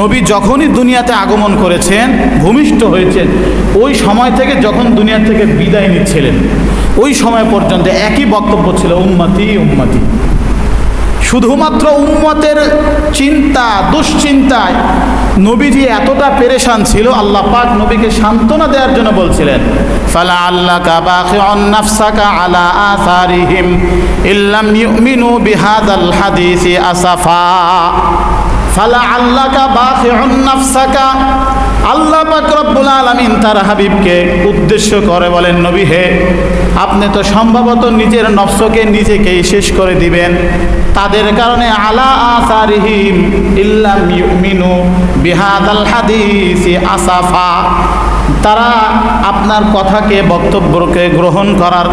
নবী যখনই দুনিয়াতে আগমন করেছেন, ভূমিষ্ঠ হয়েছেন, ওই সময় থেকে যখন দুনিয়া থেকে বিদায় নিচ্ছিলেন ওই সময় পর্যন্ত একই বক্তব্য ছিল, উম্মতি উম্মতি। শুধুমাত্র উম্মতের চিন্তা দুশ্চিন্তায় নবীজি এতটা পেরেশান ছিল, আল্লাহ পাক নবীকে সান্ত্বনা দেওয়ার জন্য বলছিলেন, ফালা আল্লাকা বাখিউন নাফসাকা আলা আসারিহিম ইল্লাম ইউমিনু বিহাযাল হাদিসি আসাফা। ফালা আল্লাকা বাখিউন নাফসাকা, আল্লাহ পাক রব্বুল আলামিন তার হাবিবকে উদ্দেশ্য করে বলেন, নবী হে, আপনি তো সম্ভবত নিজের নফসকে নিজেকেই শেষ করে দিবেন তাদের কারণে, আলা আসারিহিম ইল্লাম ইউমিনু বিহাযাল হাদিসি আসাফা। তারা আপনার কথাকে বক্তব্যকে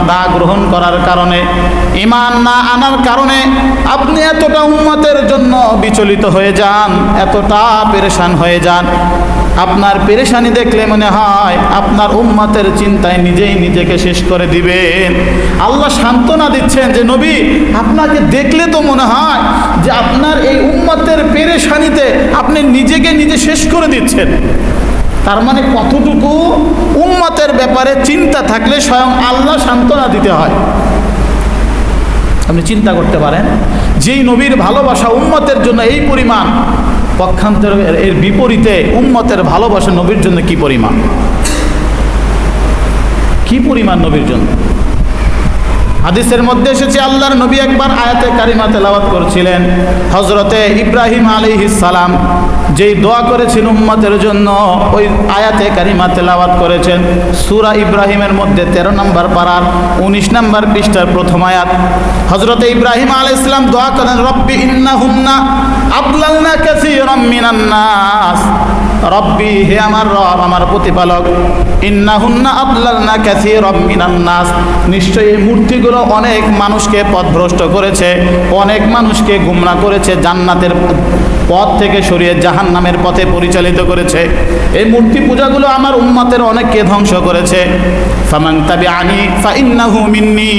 না গ্রহণ করার কারণে, ঈমান না আনার কারণে আপনি এতটা উম্মতের জন্য বিচলিত হয়ে যান, এতটা পেরেশান হয়ে যান। আপনার পেরেশানি দেখলে মনে হয় আপনার উম্মতের চিন্তায় নিজেই নিজেকে শেষ করে দিবেন। আল্লাহ সান্ত্বনা দিচ্ছেন যে নবী, আপনাকে দেখলে তো মনে হয় যে আপনার এই উম্মতের পেরেশানিতে আপনি নিজেকে নিজে শেষ করে দিচ্ছেন। তার মানে কতটুকু উম্মতের ব্যাপারে চিন্তা থাকলে স্বয়ং আল্লাহ সান্ত্বনা দিতে হয়। আপনি চিন্তা করতে পারেন, যেই নবীর ভালোবাসা উম্মতের জন্য এই পরিমাণ, পক্ষান্তর এর বিপরীতে উম্মতের ভালোবাসা নবীর জন্য কি পরিমাণ, কি পরিমাণ নবীর জন্য। হাদিসের মধ্যে এসেছে, আল্লাহর নবী একবার আয়াতে কারিমা তেলাওয়াত করছিলেন। হযরতে ইব্রাহিম আলাইহিস সালাম যেই দোয়া করেছেন উম্মতের জন্য, ওই আয়াতে কারিমা তেলাওয়াত করেছেন। সূরা ইব্রাহিমের মধ্যে 13 নম্বর পারার 19 নম্বর পৃষ্ঠার প্রথম আয়াত। হযরতে ইব্রাহিম আলাইহিস সালাম দোয়া করেন, রব্বি ইন্নাহুন্না আদলালনা কাসীরাম মিনান নাস। রব্বি, হে আমার রব, আমার প্রতিপালক, ইন্নাহুন্না আদলালনা কাসীরাম মিনান নাস, নিশ্চয়ই এই মূর্তিগুলো অনেক মানুষকে পথভ্রষ্ট করেছে, অনেক মানুষকে গুমরাহ করেছে, জান্নাতের পথ থেকে সরিয়ে জাহান্নামের পথে পরিচালিত করেছে। এই মূর্তি পূজাগুলো আমার উম্মতের অনেককে ধ্বংস করেছে। ফামান তাবিআনি ফাইন্নাহু মিন্নি,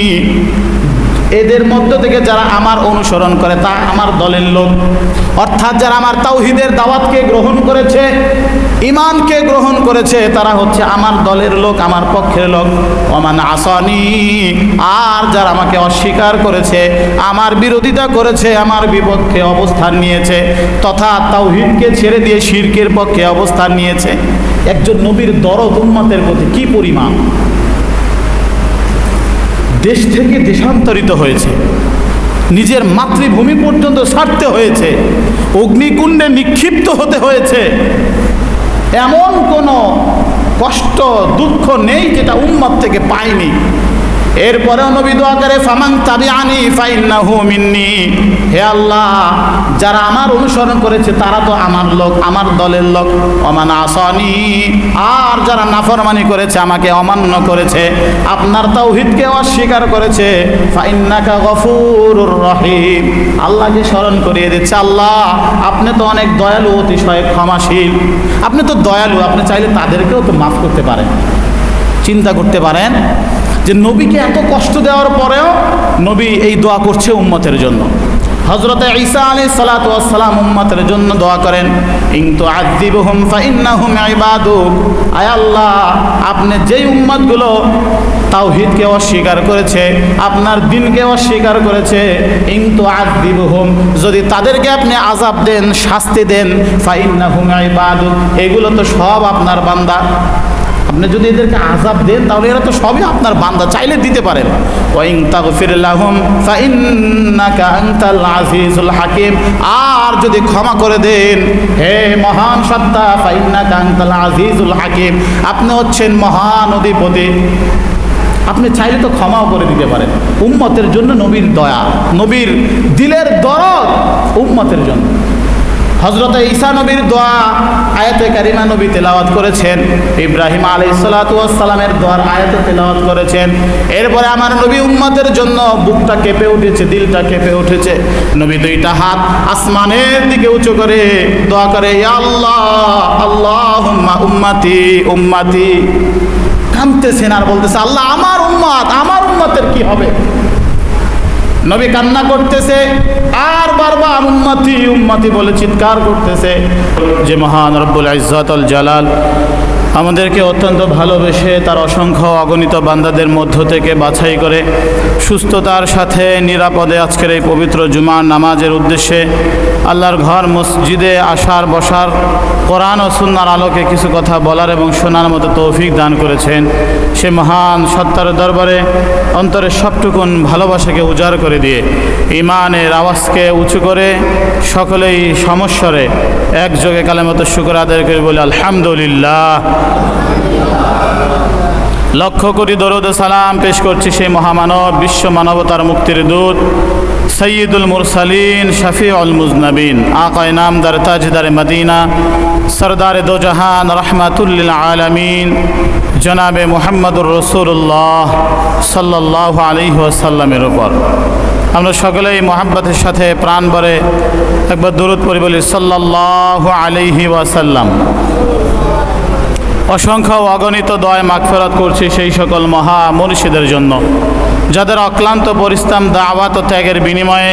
এদের মধ্য থেকে যারা আমার অনুসরণ করে তা আমার দলের লোক। অর্থাৎ যারা আমার তাওহীদের দাওয়াতকে গ্রহণ করেছে, ঈমানকে গ্রহণ করেছে, তারা হচ্ছে আমার দলের লোক, আমার পক্ষের লোক। ওমান আসানি, আর যারা আমাকে অস্বীকার করেছে, আমার বিরোধিতা করেছে, আমার বিপক্ষে অবস্থান নিয়েছে, তথা তাওহীদকে ছেড়ে দিয়ে শিরকের পক্ষে অবস্থান নিয়েছে। একজন নবীর দরদ উম্মতের প্রতি কি পরিমাণ! দেশ থেকে দেশান্তরিত হয়েছে, নিজের মাতৃভূমি পর্যন্ত ছাড়তে হয়েছে, অগ্নিকুণ্ডে নিক্ষিপ্ত হতে হয়েছে। এমন কোনো কষ্ট দুঃখ নেই যেটা উম্মত থেকে পায়নি। এরপরেও নবী দোয়া করে, ফামান তাবিআনি ফাইন্নাহু মিন্নি, হে আল্লাহ, যারা আমার অনুসরণ করেছে তারা তো আমার লোক, আমার দলের লোক। ওমান আসানি, আর যারা নাফরমানি করেছে, আমাকে অমান্য করেছে, আপনার তাওহীদকে অস্বীকার করেছে, ফাইন্নাকা গফুরুর রহিম, আল্লাহকে স্মরণ করিয়ে দিচ্ছে, আল্লাহ আপনি তো অনেক দয়ালু, অতিশয় ক্ষমাশীল, আপনি তো দয়ালু, আপনি চাইলে তাদেরকেও তো মাফ করতে পারেন। চিন্তা করতে পারেন যে নবীকে এত কষ্ট দেওয়ার পরেও নবী এই দোয়া করছে উম্মতের জন্য। হযরতে ঈসা আলাইহিস সালাতু ওয়াস সালাম উম্মতের জন্য দোয়া করেন, ইন তুআযিবহুম ফাইন্নাহুম ইবাদুক, আয় আল্লাহ, আপনি যেই উম্মতগুলো তাওহীদকে অস্বীকার করেছে, আপনার দ্বীনকে অস্বীকার করেছে, ইন তুআযিবহুম, যদি তাদেরকে আপনি আযাব দেন, শাস্তি দেন, ফাইন্নাহুম ইবাদুক, এগুলো তো সব আপনার বান্দা। আপনি যদি এদেরকে আযাব দেন তাহলে এরা তো সবই আপনার বান্দা, চাইলে দিতে পারেন। ওয়া ইন তাগফির লাহুম ফাইন্নাকা আনতাল আজিজুল হাকিম, আর যদি ক্ষমা করে দেন, হে মহান সত্তা, ফাইন্নাকা আনতাল আজিজুল হাকিম, আপনি হচ্ছেন মহান অধিপতি, আপনি চাইলে তো ক্ষমাও করে দিতে পারেন। উম্মতের জন্য নবীর দয়া, নবীর দিলের দরদ উম্মতের জন্য। হযরতে ঈসা নবীর দোয়া আয়াতে কারিমা নবী তেলাওয়াত করেছেন, ইব্রাহিম আলাইহিস সালাতু ওয়াস সালামের দোয়ার আয়াতে তেলাওয়াত করেছেন। এরপরে আমার নবী উম্মতের জন্য বুকটা কেঁপে উঠেছে, দিলটা কেঁপে উঠেছে। নবী দুইটা হাত আসমানের দিকে উঁচু করে দোয়া করে, ইয়া আল্লাহ, আল্লাহুম্মা উম্মতি উম্মতি, কাঁদতেছেন আর বলতেছে, আল্লাহ আমার উম্মত, আমার উম্মতের কি হবে। নবী কান্না করতেছে আর বারবার উম্মতি উম্মতি বলে চিৎকার করতেছে। যে মহান রব্বুল ইজ্জতুল জালাল আমাদেরকে অত্যন্ত ভালোবেসে তার অসংখ্য অগণিত বান্দাদের মধ্য থেকে বাছাই করে সুস্থতার সাথে নিরাপদে আজকের এই পবিত্র জুমার নামাজের উদ্দেশ্যে আল্লাহর ঘর মসজিদে আসার বসার, কোরআন ও সুন্নাহর আলোকে কিছু কথা বলার এবং শোনার মতো তৌফিক দান করেছেন। সে মহান সত্তার দরবারে অন্তরের সবটুকুন ভালোবাসাকে উজাড় করে দিয়ে ঈমানের আওয়াজকে উঁচু করে সকলেই সমস্বরে একযোগে কালেমাত শুকর আদায় করে বলে আলহামদুলিল্লাহ। লক্ষ কোটি দরুদ সালাম পেশ করছি সেই মহামানব, বিশ্ব মানবতার মুক্তির দূত, সৈয়দুল মুরসালিন, শফিউল মুজনবিন, আকায়ে নামদার তাজদার মদিনা, সরদার দো জাহান, রহমাতুল লিল আলামিন, জনাবে মুহাম্মদুর রাসূলুল্লাহ সাল্লাল্লাহু আলাইহি ওয়াসাল্লামের উপর আমরা সকলেই মোহাব্বতের সাথে প্রাণ ভরে একবার দরুদ পড়ি বলি সাল্লাল্লাহু আলাইহি ওয়াসাল্লাম। অসংখ্য অগণিত দয় মাগফিরাত করছি সেই সকল মহা মুর্শিদের জন্য যাদের অক্লান্ত পরিশ্রম, দাওয়াত ও ত্যাগের বিনিময়ে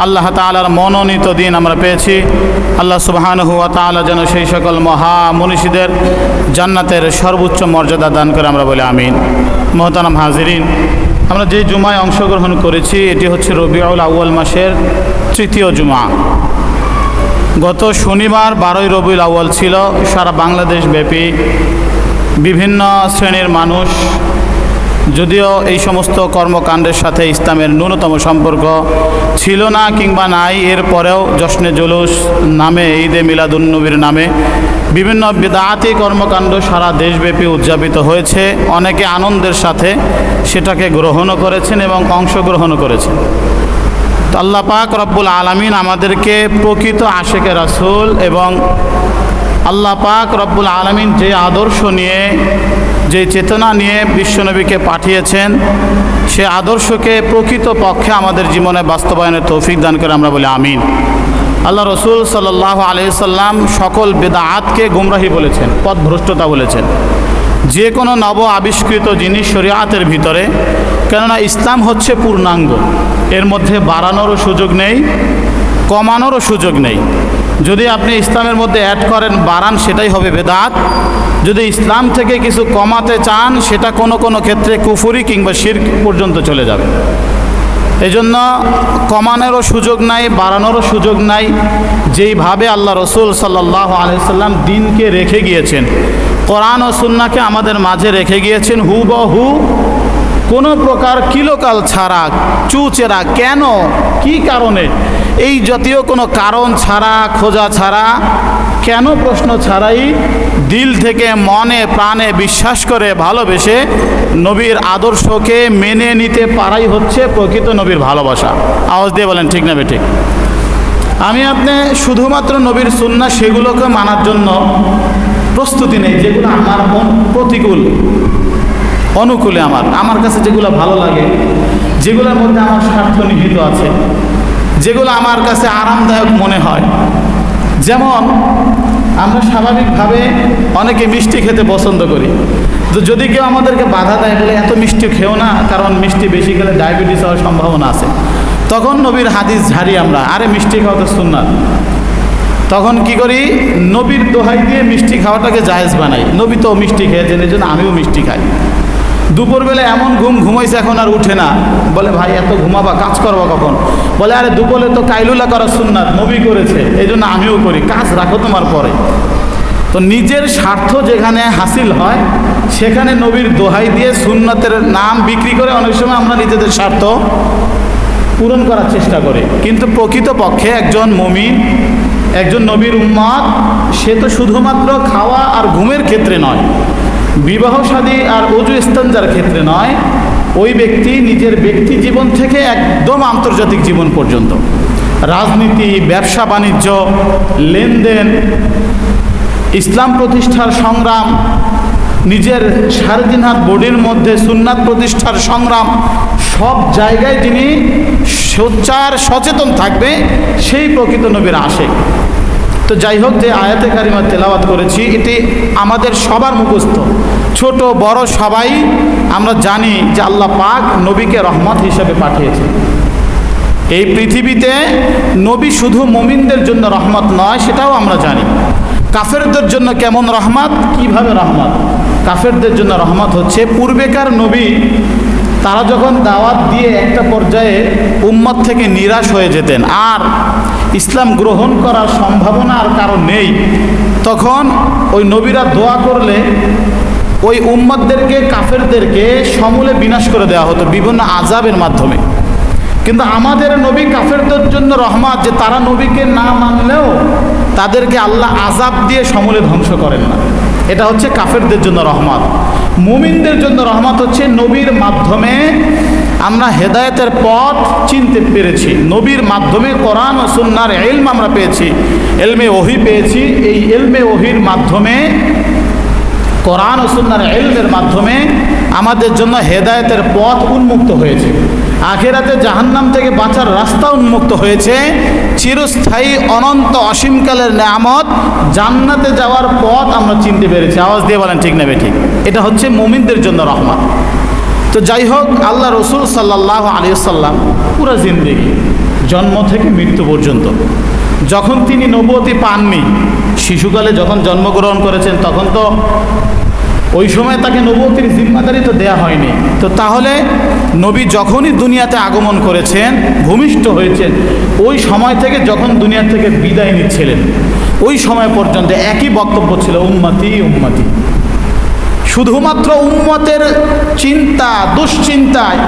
আল্লাহ তাআলার মনোনীত দিন আমরা পেয়েছি। আল্লাহ সুবহানাহু ওয়া তাআলা যেন সেই সকল মহা মুর্শিদের জান্নাতের সর্বোচ্চ মর্যাদা দান করে আমরা বলি আমিন। মুহতারাম হাজিরিন, আমরা যে জুমায় অংশগ্রহণ করেছি এটি হচ্ছে রবিউল আউয়াল মাসের তৃতীয় জুমা। গত শনিবার 12ই রবিউল আউয়াল ছিল। সারা বাংলাদেশ ব্যাপী বিভিন্ন শ্রেণীর মানুষ, যদিও এই সমস্ত কর্মকাণ্ডের সাথে ইসলামের ন্যূনতম সম্পর্ক ছিল না কিংবা নাই, এরপরেও জশ্নে জুলুস নামে, ঈদে মিলাদুন্নবীর নামে বিভিন্ন বিদআতি কর্মকাণ্ড সারা দেশব্যাপী উদযাপিত হয়েছে। অনেকে আনন্দের সাথে সেটাকে গ্রহণও করেছেন এবং অংশগ্রহণও করেছেন। আল্লাহ পাক রব্বুল আলামিন আমাদেরকে প্রকৃত আশেকে রাসূল এবং আল্লাহ পাক রব্বুল আলামিন যে আদর্শ নিয়ে, যে চেতনা নিয়ে বিশ্বনবীকে পাঠিয়েছেন, সে আদর্শকে প্রকৃত পক্ষে আমাদের জীবনে বাস্তবায়নের তৌফিক দান করে আমরা বলি আমিন। আল্লাহ রসুল সাল্লাল্লাহু আলাইহি সাল্লাম সকল বিদআতকে গুমরাহি বলেছেন, পথভ্রষ্টতা বলেছেন। যে কোনো নব আবিষ্কৃত জিনিস শরিয়াতের ভিতরে, কেননা ইসলাম হচ্ছে পূর্ণাঙ্গ, এর মধ্যে বাড়ানোরও সুযোগ নেই, কমানোরও সুযোগ নেই। যদি আপনি ইসলামের মধ্যে অ্যাড করেন, বাড়ান, সেটাই হবে বেদাত। যদি ইসলাম থেকে কিছু কমাতে চান, সেটা কোনো কোনো ক্ষেত্রে কুফরি কিংবা শিরক পর্যন্ত চলে যাবে। এজন্য কমানোরও সুযোগ নাই, বাড়ানোরও সুযোগ নাই। যেইভাবে আল্লাহ রসুল সাল্লাল্লাহু আলাইহি সাল্লাম দিনকে রেখে গিয়েছেন, কোরআন ও সুন্নাহকে আমাদের মাঝে রেখে গিয়েছেন হুবহু, কোনো প্রকার কিলোকাল ছাড়া, চুচেরা, কেন, কি কারণে, এই জাতীয় কোনো কারণ ছাড়া, খোঁজা ছাড়া, কেন প্রশ্ন ছাড়াই দিল থেকে মনে প্রাণে বিশ্বাস করে ভালোবেসে নবীর আদর্শকে মেনে নিতে পারাই হচ্ছে প্রকৃত নবীর ভালোবাসা। আওয়াজ দিয়ে বলেন ঠিক না বেঠিক? আমি আপনি শুধুমাত্র নবীর সুন্নাহ সেগুলোকে মানার জন্য প্রস্তুতি নেই যেগুলো আমার মন প্রতিকূল, অনুকূলে, আমার কাছে যেগুলো ভালো লাগে, যেগুলোর মধ্যে আমার স্বার্থ নিহিত আছে, যেগুলো আমার কাছে আরামদায়ক মনে হয়। যেমন আমরা স্বাভাবিকভাবে অনেকে মিষ্টি খেতে পছন্দ করি, তো যদি কেউ আমাদেরকে বাধা দেয়, বলে এত মিষ্টি খেও না, কারণ মিষ্টি বেশি খেলে ডায়াবেটিস হওয়ার সম্ভাবনা আছে, তখন নবীর হাদিস ঝাড়ি আমরা, আরে মিষ্টি খাওয়া তো সুন্নাত। তখন কি করি, নবীর দোহাই দিয়ে মিষ্টি খাওয়াটাকে জায়েজ বানাই। নবী তো মিষ্টি খেয়েছেন, এই জন্য আমিও মিষ্টি খাই। দুপুরবেলা এমন ঘুমাইছে, এখন আর উঠে না, বলে ভাই এত ঘুমাবা, কাজ করবা কখন? বলে আরে দুপুরে তো কাইলুলা করা সুন্নাত, নবী করেছে, এই জন্য আমিও করি, কাজ রাখো তোমার পরে। তো নিজের স্বার্থ যেখানে হাসিল হয়, সেখানে নবীর দোহাই দিয়ে সুন্নাতের নাম বিক্রি করে অনেক সময় আমরা নিজেদের স্বার্থ পূরণ করার চেষ্টা করি। কিন্তু প্রকৃতপক্ষে একজন মুমিন, একজন নবীর উম্মত, সে তো শুধুমাত্র খাওয়া আর ঘুমের ক্ষেত্রে নয়, বিবাহ শাদী আর ওযু ইস্তেঞ্জার ক্ষেত্রে নয়, ওই ব্যক্তি নিজের ব্যক্তি জীবন থেকে একদম আন্তর্জাতিক জীবন পর্যন্ত, রাজনীতি, ব্যবসা বাণিজ্য, লেনদেন, ইসলাম প্রতিষ্ঠার সংগ্রাম, নিজের সাড়ে 3 হাত বডির মধ্যে সুন্নাত প্রতিষ্ঠার সংগ্রাম, সব জায়গায় যিনি সোচ্চার সচেতন থাকবে, সেই প্রকৃত নবীর আশিক। তো যাই হোক, যে আয়াতে কারিমা তেলাওয়াত করেছি, এটি আমাদের সবার মুখস্থ, ছোট বড় সবাই আমরা জানি যে আল্লাহ পাক নবীকে রহমত হিসেবে পাঠিয়েছেন। এই পৃথিবীতে নবী শুধু মুমিনদের জন্য রহমত নয়, সেটাও আমরা জানি। কাফেরদের জন্য কেমন রহমত, কিভাবে রহমত? কাফেরদের জন্য রহমত হচ্ছে, পূর্বেকার নবী তারা যখন দাওয়াত দিয়ে একটা পর্যায়ে উম্মত থেকে নিরাশ হয়ে যেতেন, আর ইসলাম গ্রহণ করার সম্ভাবনা আর কারণ নেই, তখন ওই নবীরা দোয়া করলে ওই উম্মতদেরকে, কাফেরদেরকে সমূলে বিনাশ করে দেওয়া হতো বিভিন্ন আযাবের মাধ্যমে। কিন্তু আমাদের নবী কাফেরদের জন্য রহমত, যে তারা নবীকে না মানলেও তাদেরকে আল্লাহ আযাব দিয়ে সমূলে ধ্বংস করেন না। এটা হচ্ছে কাফেরদের জন্য রহমত। মুমিনদের জন্য রহমত হচ্ছে নবীর মাধ্যমে আমরা হেদায়েতের পথ চিনতে পেরেছি, নবীর মাধ্যমে কোরআন ও সুন্নাহর ইলম আমরা পেয়েছি, ইলমে ওহী পেয়েছি। এই ইলমে ওহীর মাধ্যমে, কোরআন ও সুন্নাহর ইলমের মাধ্যমে আমাদের জন্য হেদায়েতের পথ উন্মুক্ত হয়েছে, আখিরাতে জাহান্নাম থেকে বাঁচার রাস্তা উন্মুক্ত হয়েছে, চিরস্থায়ী অনন্ত অসীমকালের নেয়ামত জান্নাতে যাওয়ার পথ আমরা চিনতে পেরেছি। আওয়াজ দিয়ে বলেন ঠিক নেবে ঠিক। এটা হচ্ছে মুমিনদের জন্য রহমত। তো যাই হোক, আল্লাহ রসুল সাল্লাল্লাহু আলাইহি ওয়াসাল্লাম পুরো জিন্দেগি, জন্ম থেকে মৃত্যু পর্যন্ত, যখন তিনি নবুয়তি পাননি, শিশুকালে যখন জন্মগ্রহণ করেছেন, তখন তো ওই সময় তাকে নবুয়তির জিম্মাদারি তো দেয়া হয়নি। তো তাহলে নবী যখনই দুনিয়াতে আগমন করেছেন, ভূমিষ্ঠ হয়েছেন, ওই সময় থেকে যখন দুনিয়া থেকে বিদায় নিচ্ছিলেন, ওই সময় পর্যন্ত একই বক্তব্য ছিল, উম্মতি উম্মতি। শুধুমাত্র উম্মতের চিন্তা, দুশ্চিন্তায়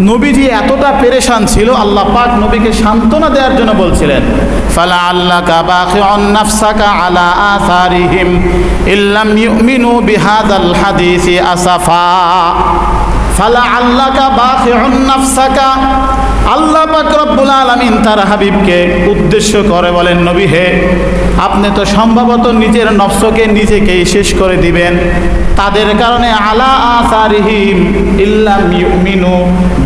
নবীজি এতটা পেরেশান ছিল, আল্লাহ পাক নবীকে সান্ত্বনা দেওয়ার জন্য বলছিলেন, ফালা আল্লাকা বাখিউন নাফসাকা আলা আসারিহিম ইল্লাম ইউমিনু বিহাযাল হাদিসি আসাফা। ফালা আল্লাকা বাখিউন নাফসাকা, আল্লাহ পাক রব্বুল আলামিন তার হাবিবকে উদ্দেশ্য করে বলেন, নবী হে, আপনি তো সম্ভবত নিজের নফসকে নিজেকেই শেষ করে দিবেন তাদের কারণে, আলা আসারিহিম ইল্লাম ইউমিনু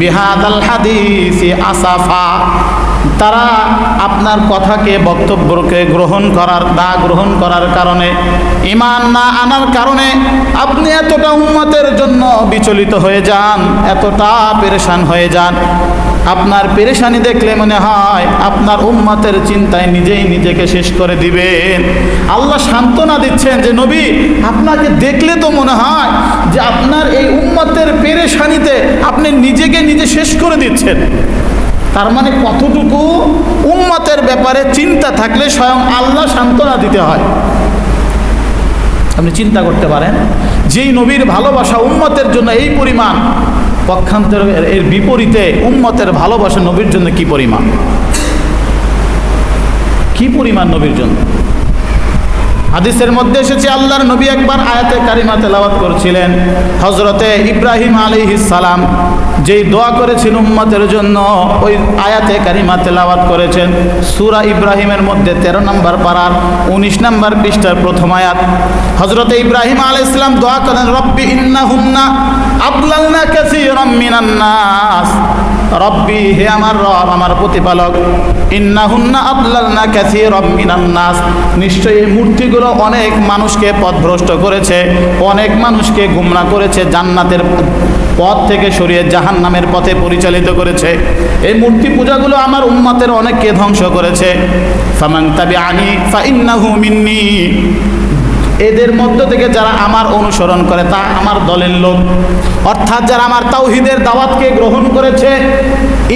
বিহাযাল হাদিসি আসাফা। তারা আপনার কথাকে, বক্তব্যকে গ্রহণ করার কারণে, ঈমান না আনার কারণে আপনি এতটা উম্মতের জন্য বিচলিত হয়ে যান, এতটা পেরেশান হয়ে যান। আপনার পেরেশানি দেখলে মনে হয় আপনার উম্মতের চিন্তায় নিজেই নিজেকে শেষ করে দিবেন। আল্লাহ সান্ত্বনা দিচ্ছেন যে নবী, আপনাকে দেখলে তো মনে হয় যে আপনার এই উম্মতের পেরেশানিতে আপনি নিজেকে নিজে শেষ করে দিচ্ছেন। তার মানে কতটুকু উম্মতের ব্যাপারে চিন্তা থাকলে স্বয়ং আল্লাহ সান্ত্বনা দিতে হয়। আপনি চিন্তা করতে পারেন, যেই নবীর ভালোবাসা উম্মতের জন্য এই পরিমাণ, পক্ষান্তর এর বিপরীতে উম্মতের ভালোবাসা নবীর জন্য কি পরিমাণ, কি পরিমাণ নবীর জন্য। হাদিসের মধ্যে এসেছে, আল্লাহর নবী একবার আয়াতে কারিমা তেলাওয়াত করছিলেন। হযরতে ইব্রাহিম আলাইহিস সালাম যেই দোয়া করেছেন উম্মতের জন্য, ওই আয়াতে কারিমা তেলাওয়াত করেছেন। সূরা ইব্রাহিমের মধ্যে 13 নম্বর পারার 19 নম্বর পৃষ্ঠার প্রথম আয়াত। হযরতে ইব্রাহিম আলাইহিস সালাম দোয়া করেন, রব্বি ইন্নাহুন্না আদলালনা কাসীরাম মিনান নাস। রব্বি, হে আমার রব, আমার প্রতিপালক, ইন্নাহুন্না আদলালনা কাসীরাম মিনান নাস, নিশ্চয়ই এই মূর্তিগুলো অনেক মানুষকে পথভ্রষ্ট করেছে, অনেক মানুষকে গুমরাহ করেছে, জান্নাতের পথ থেকে সরিয়ে জাহান্নামের পথে পরিচালিত করেছে। এই মূর্তি পূজাগুলো আমার উম্মতের অনেককে ধ্বংস করেছে। ফামান তাবিআনি ফাইন্নাহু মিন্নি, এদের মধ্য থেকে যারা আমার অনুসরণ করে তা আমার দলের লোক। অর্থাৎ যারা আমার তাওহীদের দাওয়াতকে গ্রহণ করেছে,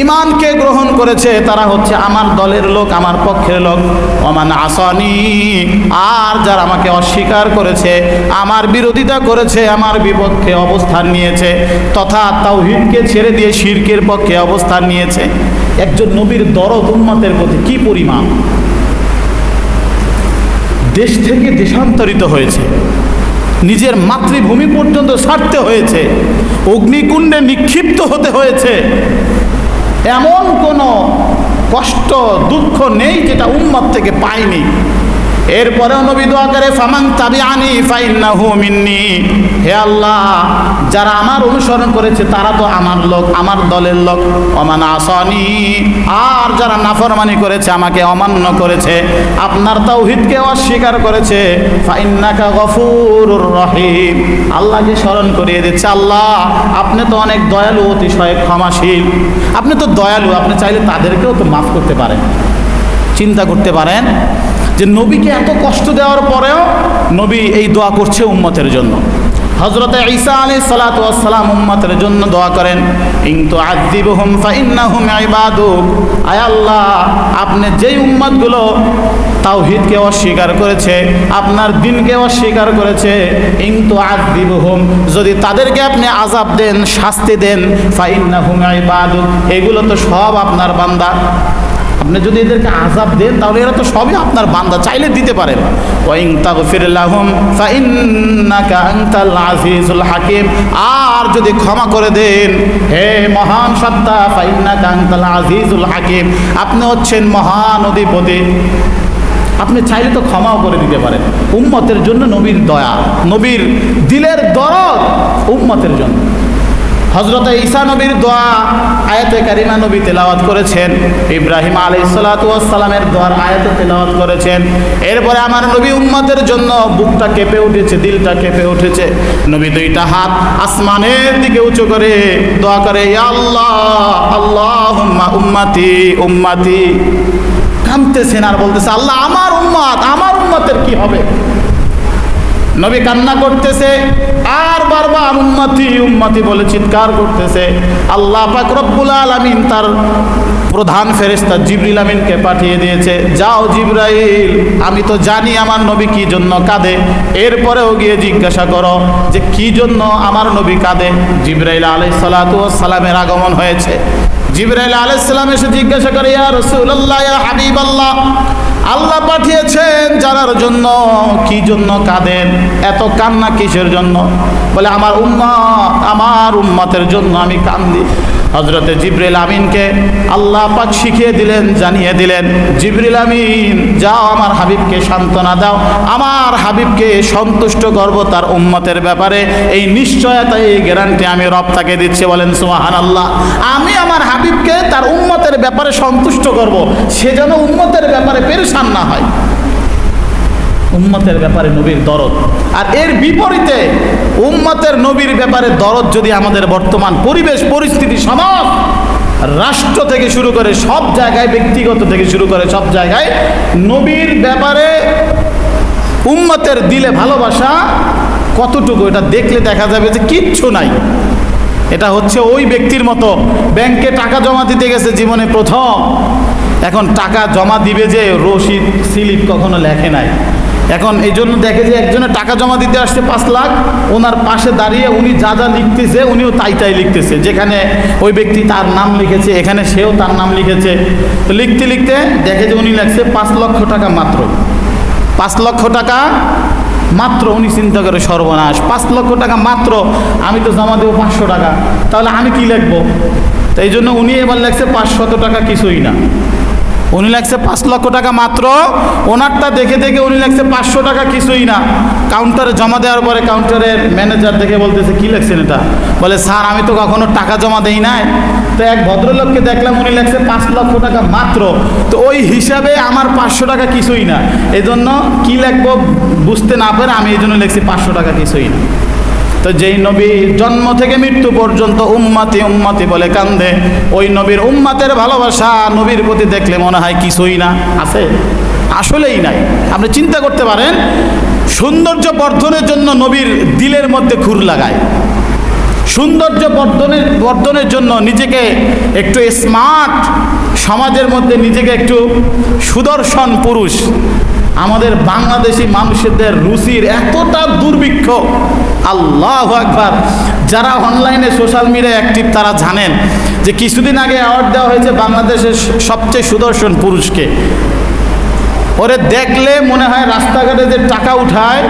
ঈমানকে গ্রহণ করেছে, তারা হচ্ছে আমার দলের লোক, আমার পক্ষের লোক। ওমান আসানি, আর যারা আমাকে অস্বীকার করেছে, আমার বিরোধিতা করেছে, আমার বিপক্ষে অবস্থান নিয়েছে, তথা তাওহীদকে ছেড়ে দিয়ে শিরকের পক্ষে অবস্থান নিয়েছে। একজন নবীর দরদ উম্মতের প্রতি কি পরিমাণ! দেশ থেকে দেশান্তরিত হয়েছে, নিজের মাতৃভূমি পর্যন্ত ছাড়তে হয়েছে, অগ্নিকুণ্ডে নিক্ষিপ্ত হতে হয়েছে। এমন কোনো কষ্ট, দুঃখ নেই যেটা উম্মত থেকে পায়নি। এরপরেও নবী দোয়া করে ফামান তাবিআনি ফাইন্নাহু মিন্নি, হে আল্লাহ যারা আমার অনুসরণ করেছে তারা তো আমার লোক, আমার দলের লোক। ওমান আসানি, আর যারা নাফরমানি করেছে, আমাকে অমান্য করেছে, আপনার তাওহীদকে অস্বীকার করেছে, ফাইন্নাকা গফুরুর রহিম, আল্লাহকে স্মরণ করিয়ে দিচ্ছে, আল্লাহ আপনি তো অনেক দয়ালু, অতিশয় ক্ষমাশীল, আপনি তো দয়ালু, আপনি চাইলে তাদেরকেও তো মাফ করতে পারেন। চিন্তা করতে পারেন যে নবীকে এত কষ্ট দেওয়ার পরেও নবী এই দোয়া করছে উম্মতের জন্য। হযরতে ঈসা আলাইহিস সালাতু ওয়াস সালাম উম্মতের জন্য দোয়া করেন, ইন তুআযিবহুম ফাইন্নাহুম ইবাদুক, আয় আল্লাহ আপনি যেই উম্মতগুলো তাওহীদকে অস্বীকার করেছে, আপনার দ্বীনকে অস্বীকার করেছে, ইন তুআযিবহুম, যদি তাদেরকে আপনি আযাব দেন, শাস্তি দেন, ফাইন্নাহুম ইবাদুক, এগুলো তো সব আপনার বান্দা। আপনি যদি এদেরকে আযাব দেন তাহলে এরা তো সবই আপনার বান্দা, চাইলে দিতে পারেন। ওয়া ইন তাগফির লাহুম ফাইন্নাকা আনতাল আজিজুল হাকিম, আর যদি ক্ষমা করে দেন, হে মহান সত্তা, ফাইন্নাকা আনতাল আজিজুল হাকিম, আপনি হচ্ছেন মহান অধিপতি, আপনি চাইলে তো ক্ষমাও করে দিতে পারেন। উম্মতের জন্য নবীর দয়া, নবীর দিলের দরদ উম্মতের জন্য। হযরতে ঈসা নবীর দোয়া আয়াতে কারিমা নবী তেলাওয়াত করেছেন, ইব্রাহিম আলাইহিস সালাতু ওয়াস সালামের দোয়ার আয়াতে তেলাওয়াত করেছেন। এরপরে আমার নবী উম্মতের জন্য বুকটা কেঁপে উঠেছে, দিলটা কেঁপে উঠেছে। নবী দুইটা হাত আসমানের দিকে উঁচু করে দোয়া করে, ইয়া আল্লাহ আল্লাহুম্মা উম্মতি উম্মতি, কাঁদতেছেন আর বলতেছে, আল্লাহ আমার উম্মত, আমার উম্মতের কি হবে। নবী কান্না করতেছে আর বারবার উম্মতি উম্মতি বলে চিৎকার করতেছে। আল্লাহ পাক রব্বুল আলামিন তার প্রধান ফেরেশতা জিবরিল আমিনকে পাঠিয়ে দিয়েছে, যাও জিবরাইল, আমি তো জানি আমার নবী কি জন্য কাঁদে, এরপরেও গিয়ে জিজ্ঞাসা করো যে কি জন্য আমার নবী কাঁদে। জিবরাইল আলাইহিস সালাতু ওয়াস সালামের আগমন হয়েছে। জিবরাইল আলাইহিস সালাম এসে জিজ্ঞাসা করে, ইয়া রাসূলুল্লাহ, ইয়া হাবিবাল্লাহ, আল্লাহ পাঠিয়েছেন জানার জন্য কি জন্য কাঁদেন, এত কান্না কিসের জন্য। বলে আমার উম্মত, আমার উম্মতের জন্য আমি কান্দি। হযরতে জিবরিল আমিনকে আল্লাহ পাক শিখিয়ে দিলেন, জানিয়ে দিলেন, জিবরিল আমিন যাও আমার হাবিবকে সান্ত্বনা দাও, আমার হাবিবকে সন্তুষ্ট করব তার উম্মতের ব্যাপারে, এই নিশ্চয়তা, এই গ্যারান্টি আমি রব তাকে দিচ্ছি। বলেন সুবহানাল্লাহ। আমি আমার হাবিবকে তার উম্মতের ব্যাপারে সন্তুষ্ট করব, সে যেন উম্মতের ব্যাপারে পেরেশান না হয়। উম্মতের ব্যাপারে নবীর দরদ। আর এর বিপরীতে উম্মতের নবীর ব্যাপারে দরদ যদি আমাদের বর্তমান পরিবেশ পরিস্থিতি, সমাজ, রাষ্ট্র থেকে শুরু করে সব জায়গায়, ব্যক্তিগত থেকে শুরু করে সব জায়গায় নবীর ব্যাপারে উম্মতের দিলে ভালোবাসা কতটুকু, এটা দেখলে দেখা যাবে যে কিচ্ছু নাই। এটা হচ্ছে ওই ব্যক্তির মতো ব্যাংকে টাকা জমা দিতে গেছে জীবনে প্রথম, এখন টাকা জমা দিবে যে রসিদ স্লিপ কখনো লেখে নাই। এখন এই জন্য দেখে যে একজনের টাকা জমা দিতে আসছে 5 লাখ, ওনার পাশে দাঁড়িয়ে উনি যা যা লিখতেছে উনিও তাই তাই লিখতেছে, যেখানে ওই ব্যক্তি তার নাম লিখেছে এখানে সেও তার নাম লিখেছে। তো লিখতে লিখতে দেখে যে উনি লিখছে 5 লক্ষ টাকা মাত্র, 5 লক্ষ টাকা মাত্র। উনি চিন্তা করে সর্বনাশ, 5 লক্ষ টাকা মাত্র, আমি তো জমা দেবো 500 টাকা, তাহলে আমি কি লিখবো। তো এই জন্য উনি এবার লিখছে 500 টাকা কিছুই না, উনি লাগছে 5 লক্ষ টাকা মাত্র। ওনারটা দেখে দেখে উনি লাগছে 500 টাকা কিছুই না। কাউন্টারে জমা দেওয়ার পরে কাউন্টারের ম্যানেজার দেখে বলতেছে, কি লাগছেন এটা? বলে, স্যার আমি তো কখনো টাকা জমা দেই নাই। তো এক ভদ্রলোককে দেখলাম উনি লাগছে 5 লক্ষ টাকা মাত্র, তো ওই হিসাবে আমার 500 টাকা কিছুই না, এই জন্য কী লিখবো বুঝতে না পারে আমি এই জন্য লিখছি 500 টাকা কিছুই না। তো যেই নবী জন্ম থেকে মৃত্যু পর্যন্ত উম্মতি উম্মতি বলে কান্দে, ওই নবীর উম্মতের ভালোবাসা নবীর প্রতি দেখলে মনে হয় কিছুই না, আছে? আসলেই নাই। আপনি চিন্তা করতে পারেন, সৌন্দর্য বর্ধনের জন্য নবীর দিলের মধ্যে খুর লাগায়, সৌন্দর্য বর্ধনের জন্য নিজেকে একটু স্মার্ট, সমাজের মধ্যে নিজেকে একটু সুদর্শন পুরুষ। আমাদের বাংলাদেশি মানুষদের রুচির এতটা দুর্ভিক্ষ, আল্লাহু আকবার। যারা অনলাইনে সোশ্যাল মিডিয়ায় অ্যাক্টিভ তারা জানেন যে কিছুদিন আগে অ্যাওয়ার্ড দেওয়া হয়েছে বাংলাদেশের সবচেয়ে সুদর্শন পুরুষকে। ওরে দেখলে মনে হয় রাস্তাঘাটে যে টাকা উঠায়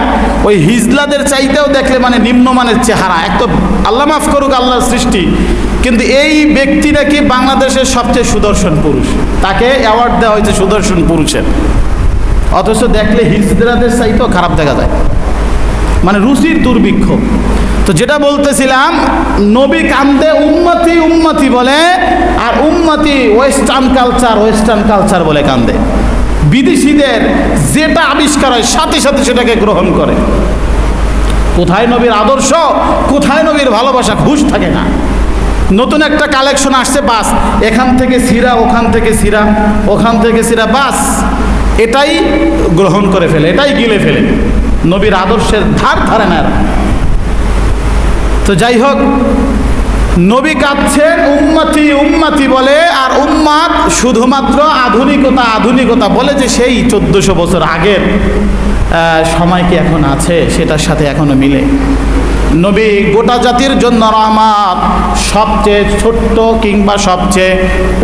ওই হিজলাদের চাইতেও দেখলে মানে নিম্নমানের চেহারা। এক তো আল্লাহ মাফ করুক, আল্লাহর সৃষ্টি, কিন্তু এই ব্যক্তি নাকি বাংলাদেশের সবচেয়ে সুদর্শন পুরুষ, তাকে অ্যাওয়ার্ড দেওয়া হয়েছে সুদর্শন পুরুষের। অথচ দেখলে হিজড়াদের চাইতেও খারাপ দেখা যায়, মানে রুচির দুর্ভিক্ষ। তো যেটা বলতেছিলাম, নবী কান্দে উম্মতি উম্মতি বলে, আর উম্মতি ওয়েস্টার্ন কালচার বলে কান্দে। বিদেশিদের যেটা আবিষ্কার হয় সাথে সাথে সেটাকে গ্রহণ করে। কোথায় নবীর আদর্শ, কোথায় নবীর ভালোবাসা, ঘুষ থাকে না। নতুন একটা কালেকশন আসছে, বাস এখান থেকে সিরা, ওখান থেকে সিরা, ওখান থেকে সিরা, বাস এটাই গ্রহণ করে ফেলে, এটাই গিলে ফেলে, নবীর আদর্শের ধার ধারে না। তো যাই হোক, নবী কাঁদছেন উম্মতি উম্মতি বলে, আর উম্মাত শুধুমাত্র আধুনিকতা বলে যে সেই 1400 বছর আগের সময় কি এখন আছে, সেটার সাথে এখনো মিলে। নবী গোটা জাতির জন্য রহমত, সবচেয়ে ছোট্ট কিংবা সবচেয়ে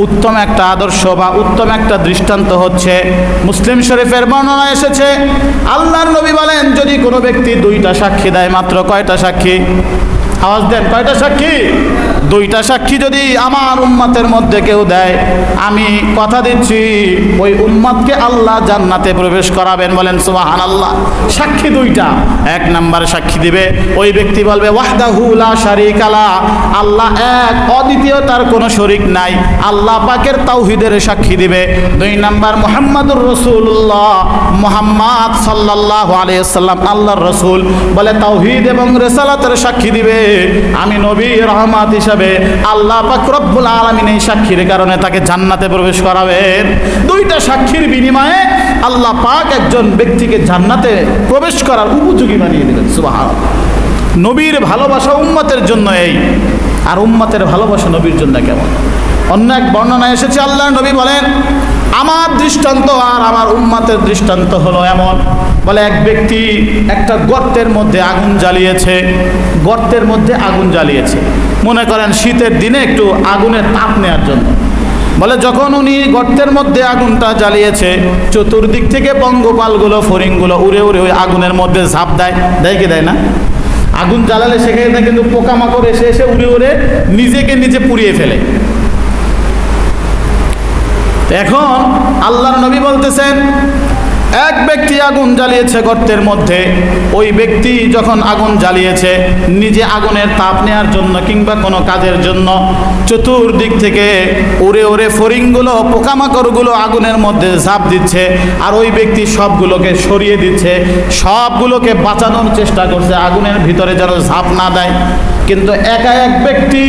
উত্তম একটা আদর্শ বা উত্তম একটা দৃষ্টান্ত হচ্ছে মুসলিম শরীফের বর্ণনা এসেছে, আল্লাহর নবী বলেন, যদি কোনো ব্যক্তি 2টা সাক্ষী দেয়, মাত্র কয়টা সাক্ষী? আওয়াজ দেন, কয়টা সাক্ষী? 2টা সাক্ষী যদি আমার উম্মতের মধ্যে কেউ দেয়, আমি কথা দিচ্ছি ওই উম্মতকে আল্লাহ জান্নাতে প্রবেশ করাবেন। বলেন সুবহানাল্লাহ। সাক্ষী 2টা। 1 নাম্বার সাক্ষী দিবে ওই ব্যক্তি বলবে ওয়াহদাহু লা শারীকা লা, আল্লাহ এক, অদ্বিতীয়, তার কোনো শরীক নাই, আল্লাহ পাকের তাওহীদের সাক্ষী দিবে। 2 নাম্বার মুহাম্মাদুর রাসূলুল্লাহ, মুহাম্মদ সাল্লাল্লাহু আলাইহি ওয়াসাল্লাম আল্লাহর রাসূল বলে তাওহীদ এবং রিসালাতের সাক্ষী দিবে। আমি নবী রহমত হিসাবে আল্লাহ পাক রব্বুল আলামিন এই সাক্ষীর কারণে তাকে জান্নাতে প্রবেশ করাবেন। 2টা সাক্ষীর বিনিময়ে আল্লাহ পাক একজন ব্যক্তিকে জান্নাতে প্রবেশ করার উপযোগী বানিয়ে দিলেন। সুবহানাল্লাহ। নবীর ভালোবাসা উম্মতের জন্য এই, আর উম্মতের ভালোবাসা নবীর জন্য কেমন? অন্য এক বর্ণনা এসেছে, আল্লাহর নবী বলেন, আমার দৃষ্টান্ত আর আমার উম্মতের দৃষ্টান্ত হলো এমন, বলে এক ব্যক্তি একটা গর্তের মধ্যে আগুন জ্বালিয়েছে, মনে করেন শীতের দিনে একটু আগুনের তাপ নেওয়ার জন্য। বলে যখন উনি গর্তের মধ্যে আগুনটা জ্বালিয়েছে, চতুর্দিক থেকে পঙ্গপালগুলো, ফড়িংগুলো উড়ে উড়ে ওই আগুনের মধ্যে ঝাঁপ দেয় কি দেয় না? আগুন জ্বালালে সেখানে কিন্তু পোকামাকড় এসে এসে উড়ে উড়ে নিজেকে নিজে পুড়িয়ে ফেলে। এখন আল্লাহর নবী বলতেছেন, এক ব্যক্তি আগুন জ্বালিয়েছে গর্তের মধ্যে, ওই ব্যক্তি যখন আগুন জ্বালিয়েছে নিজে আগুনের তাপ নেওয়ার জন্য কিংবা কোনো কাজের জন্য, চতুর্দিক থেকে উড়ে উড়ে ফড়িংগুলো, পোকামাকড়গুলো আগুনের মধ্যে ঝাঁপ দিচ্ছে, আর ওই ব্যক্তি সবগুলোকে সরিয়ে দিচ্ছে, সবগুলোকে বাঁচানোর চেষ্টা করছে আগুনের ভিতরে যেন ঝাঁপ না দেয়। কিন্তু একা এক ব্যক্তি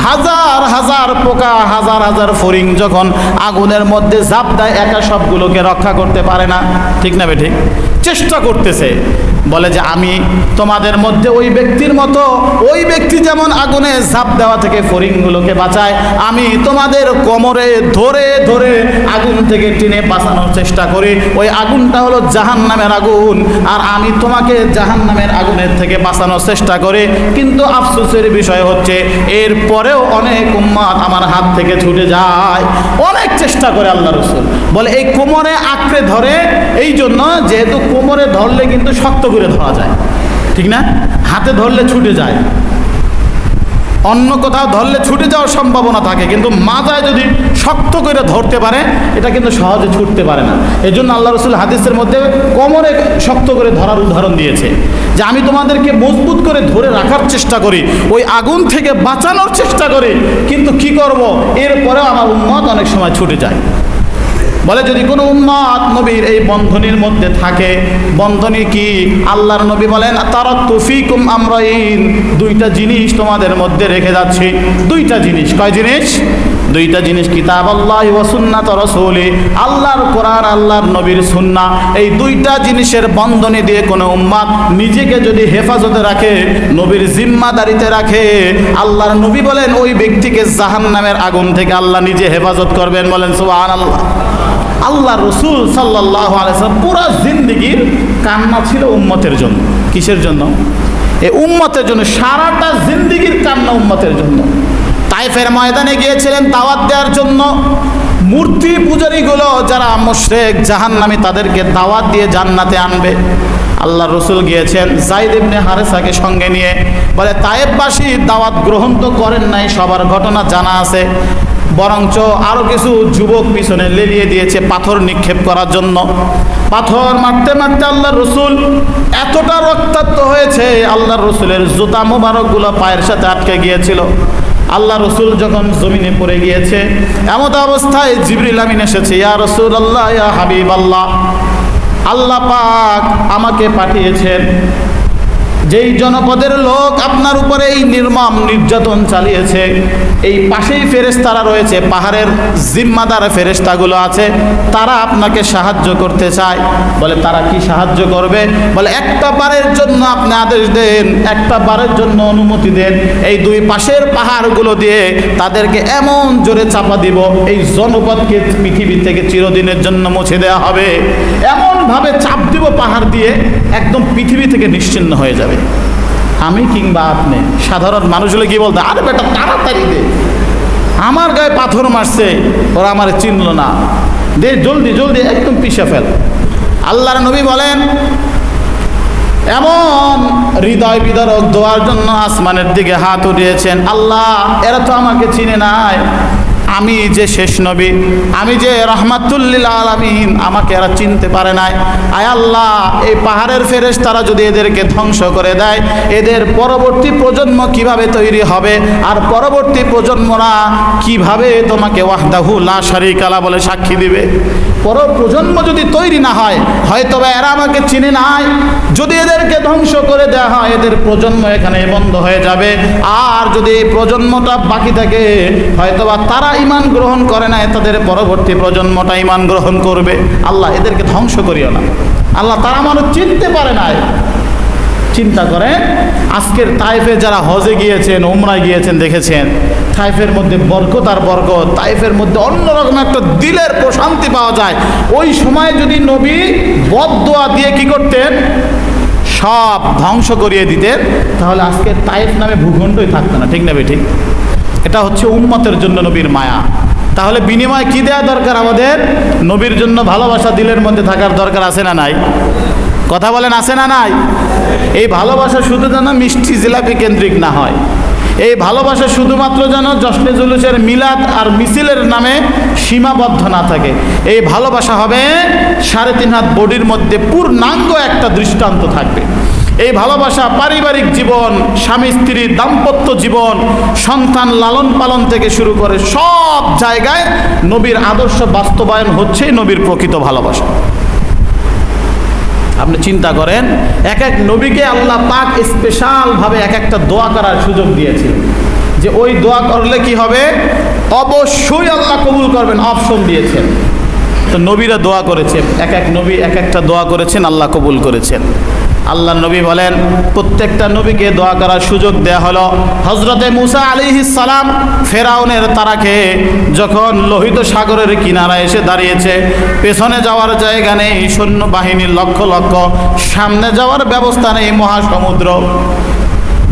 হাজার হাজার পোকা, হাজার হাজার ফড়িং যখন আগুনের মধ্যে ঝাঁপ দেয়, একা সবগুলোকে রক্ষা করতে পারে না। ঠিক না বেঠিক? চেষ্টা করতেছে। বলে যে আমি তোমাদের মধ্যে ওই ব্যক্তির মতো, ওই ব্যক্তি যেমন আগুনে ঝাঁপ দেওয়া থেকে ফড়িংগুলোকে বাঁচায়, আমি তোমাদের কোমরে ধরে ধরে আগুন থেকে টেনে বাঁচানোর চেষ্টা করি। ওই আগুনটা হলো জাহান্নামের আগুন, আর আমি তোমাকে জাহান্নামের আগুনের থেকে বাঁচানোর চেষ্টা করি। কিন্তু আফসোসের বিষয় হচ্ছে এর পরেও অনেক উম্মত আমার হাত থেকে ছুটে যায়। অনেক চেষ্টা করে আল্লাহ রাসূল বলে এই কোমরে আঁকড়ে ধরে, এই জন্য যেহেতু কোমরে ধরলে কিন্তু শক্ত করে ধরা যায়, ঠিক না? হাতে ধরলে ছুটে যায়, অন্য কোথাও ধরলে ছুটে যাওয়ার সম্ভাবনা থাকে, কিন্তু মাজায় যদি শক্ত করে ধরতে পারে এটা কিন্তু সহজে ছুটতে পারে না। এই জন্য আল্লাহ রাসূল হাদিসের মধ্যে কোমরে শক্ত করে ধরার উদাহরণ দিয়েছে, যে আমি তোমাদেরকে মজবুত করে ধরে রাখার চেষ্টা করি, ওই আগুন থেকে বাঁচানোর চেষ্টা করি, কিন্তু কি করব, এরপরেও আমার উম্মত অনেক সময় ছুটে যায়। বলে যদি কোনো উম্মত নবীর এই বন্ধনীর মধ্যে থাকে, বন্ধনী কি? আল্লাহর নবী বলেন তারাকতু ফীকুম আমরাইন, 2টা জিনিস তোমাদের মধ্যে রেখে যাচ্ছি। 2টা জিনিস। কয় জিনিস? 2টা জিনিস, কিতাবাল্লাহি ওয়া সুন্নাত রাসূলি, আল্লাহর কোরআন, আল্লাহর নবীর সুন্নাহ। এই 2টা জিনিসের বন্ধনী দিয়ে কোনো উম্মত নিজেকে যদি হেফাজতে রাখে, নবীর জিম্মাদারিতে রাখে, আল্লাহর নবী বলেন ওই ব্যক্তিকে জাহান্নামের আগুন থেকে আল্লাহ নিজে হেফাজত করবেন। বলেন সুবহানাল্লাহ। আল্লাহ রসুল সাল্লাল্লাহু আলাইহি ওয়াসাল্লাম পুরো জিন্দেগির কান্না ছিল উম্মতের জন্য। কিসের জন্য? এই উম্মতের জন্য, সারাটা জিন্দেগির কান্না উম্মতের জন্য। তায়েফের ময়দানে গিয়েছিলেন দাওয়াত দেওয়ার জন্য। মূর্তি পূজারীগুলো যারা মুশরিক, জাহান্নামী, তাদেরকে দাওয়াত দিয়ে জান্নাতে আনবে। আল্লাহ রসুল গিয়েছেন যায়েদ ইবনে হারেসাকে সঙ্গে নিয়ে। বলে তায়েফবাসী দাওয়াত গ্রহণ তো করেন নাই, সবার ঘটনা জানা আছে, বরঞ্চ আরও কিছু যুবক পিছনে লেলিয়ে দিয়েছে পাথর নিক্ষেপ করার জন্য। পাথর মারতে মারতে আল্লাহ রসুল এতটা রক্তাক্ত হয়েছে, আল্লাহ রসুলের জুতা মোবারকগুলো পায়ের সাথে আটকে গিয়েছিল। আল্লাহ রসুল যখন জমিনে পড়ে গিয়েছে, এমত অবস্থায় জিবরিল আমিন এসেছে, ইয়া রাসূলুল্লাহ, ইয়া হাবিবাল্লাহ, আল্লাহ পাক আমাকে পাঠিয়েছেন, যেই জনপদের লোক আপনার উপরে এই নির্মম নির্যাতন চালিয়েছে, এই পাশেই ফেরেশতারা রয়েছে, পাহাড়ের জিম্মাদার ফেরেশতাগুলো আছে, তারা আপনাকে সাহায্য করতে চায়। বলে তারা কি সাহায্য করবে? বলে একটা বারের জন্য আপনি আদেশ দেন, একটা বারের জন্য অনুমতি দেন, এই দুই পাশের পাহাড়গুলো দিয়ে তাদেরকে এমন জোরে চাপা দিব, এই জনপদকে পৃথিবী থেকে চিরদিনের জন্য মুছে দেওয়া হবে। এমনভাবে চাপ দিব পাহাড় দিয়ে, একদম পৃথিবী থেকে নিশ্চিহ্ন হয়ে যাবে। আমি কিংবা আপনি সাধারণ মানুষ হলে কি বলতে, আরে বেটা তাড়াতাড়ি দে, আমার গায়ে পাথর মারছে, ওরা আমার চিনল না, দে জলদি জলদি, একদম পিষে ফেল। আল্লাহর নবী বলেন, এমন হৃদয় বিদারক দোয়ার জন্য আসমানের দিকে হাত উঠিয়েছেন, আল্লাহ এরা তো আমাকে চিনে নাই, আমি যে শেষ নবী, আমি যে রাহমাতুল লিল আলামিন, আমাকে এরা চিনতে পারে নাই। আয় আল্লাহ, এই পাহাড়ের ফেরেশতারা যদি এদেরকে ধ্বংস করে দেয়, এদের পরবর্তী প্রজন্ম কিভাবে তৈরি হবে, আর পরবর্তী প্রজন্মরা কিভাবে তোমাকে ওয়াহদাহু লা শারীকা লা বলে সাক্ষী দিবে? প্রজন্ম যদি তৈরি না হয়, হয়তোবা এরা আমাকে চিনে নাই, যদি এদেরকে ধ্বংস করে দেওয়া হয়, এদের প্রজন্ম এখানে বন্ধ হয়ে যাবে। আর যদি এই প্রজন্মটা বাকি থাকে, হয়তোবা তারা ঈমান গ্রহণ করে নাই, তাদের পরবর্তী প্রজন্মটা ঈমান গ্রহণ করবে। আল্লাহ এদেরকে ধ্বংস করিও না, আল্লাহ তারা মানুষ চিনতে পারে নাই। চিন্তা করেন, আজকের তায়েফে যারা হজে গিয়েছেন, উমরায় গিয়েছেন, দেখেছেন তায়েফের মধ্যে বরকত আর বরকত, তায়েফের মধ্যে অন্যরকম একটা দিলের প্রশান্তি পাওয়া যায়। ওই সময় যদি নবী বদদোয়া দিয়ে কি করতেন, সব ধ্বংস করিয়ে দিতেন, তাহলে আজকের তায়েফ নামে ভূখণ্ডই থাকতো না। ঠিক না বে ঠিক? এটা হচ্ছে উম্মতের জন্য নবীর মায়া। তাহলে বিনিময়ে কি দেওয়া দরকার আমাদের? নবীর জন্য ভালোবাসা দিলের মধ্যে থাকার দরকার আছে না নাই? কথা বলেন, আছে না নাই? এই ভালোবাসা শুধু যেন মিষ্টি জিলাপি কেন্দ্রিক না হয়, এই ভালোবাসা শুধুমাত্র যেন জশ্নে জুলুসের মিলাদ আর মিছিলের নামে সীমাবদ্ধ না থাকে। এই ভালোবাসা হবে 3.5 হাত বডির মধ্যে পূর্ণাঙ্গ একটা দৃষ্টান্ত থাকবে। এই ভালোবাসা পারিবারিক জীবন, স্বামী স্ত্রী দাম্পত্য জীবন, সন্তান লালন পালন থেকে শুরু করে সব জায়গায় নবীর আদর্শ বাস্তবায়ন হচ্ছেই নবীর প্রকৃত ভালোবাসা। আপনি চিন্তা করেন, এক এক নবীকে আল্লাহ পাক স্পেশালভাবে এক একটা দোয়া করার সুযোগ দিয়েছিল, যে ওই দোয়া করলে কি হবে, অবশ্যই আল্লাহ কবুল করবেন, অপশন দিয়েছেন। তো নবীরা দোয়া করেছেন, এক এক নবী এক একটা দোয়া করেছেন, আল্লাহ কবুল করেছেন। আল্লাহ নবী বলেন, প্রত্যেকটা নবীকে দোয়া করার সুযোগ দেয়া হলো। হযরতে মূসা আলাইহিস সালাম ফেরাউনের তাড়াকে যখন লোহিত সাগরের কিনারায় এসে দাঁড়িয়েছে, পেছনে যাওয়ার জায়গা নেই, সৈন্য বাহিনীর লক্ষ লক্ষ, সামনে যাওয়ার ব্যবস্থা নেই, মহাসমুদ্র।